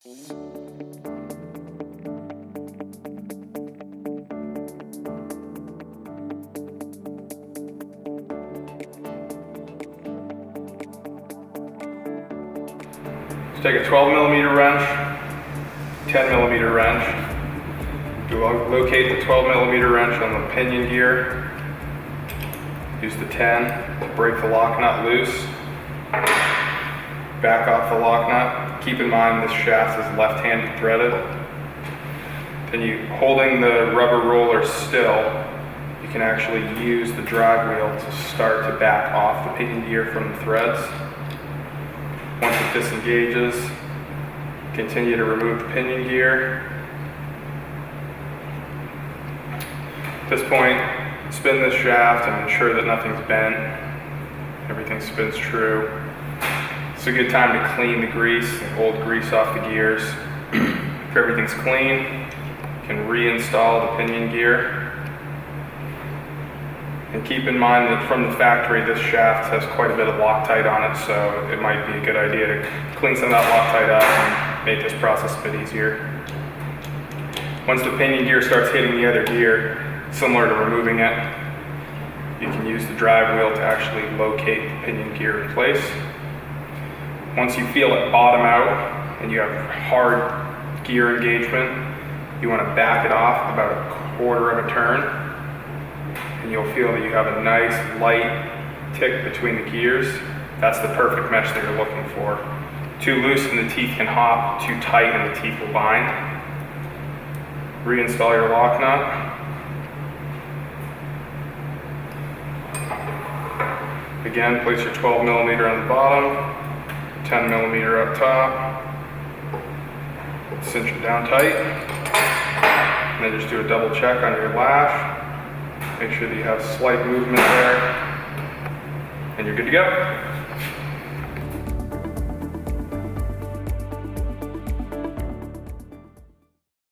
So take a 12mm wrench, 10mm wrench. You locate the 12mm wrench on the pinion gear. Use the 10 to break the lock nut loose. Back off the lock nut. Keep in mind this shaft is left-handed threaded. Then you, holding the rubber roller still, you can actually use the drag wheel to start to back off the pinion gear from the threads. Once it disengages, continue to remove the pinion gear. At this point, spin this shaft and ensure that nothing's bent. Everything spins true. It's a good time to clean the grease, the old grease off the gears. If everything's clean, you can reinstall the pinion gear. And keep in mind that from the factory, this shaft has quite a bit of Loctite on it, so it might be a good idea to clean some of that Loctite up and make this process a bit easier. Once the pinion gear starts hitting the other gear, similar to removing it, you can use the drag wheel to actually locate the pinion gear in place. Once you feel it bottom out and you have hard gear engagement, you want to back it off about a quarter of a turn. And you'll feel that you have a nice light tick between the gears. That's the perfect mesh that you're looking for. Too loose and the teeth can hop, too tight and the teeth will bind. Reinstall your lock nut. Again, place your 12mm on the bottom, 10mm up top. Cinch it down tight. And then just do a double check on your lash. Make sure that you have slight movement there, and you're good to go.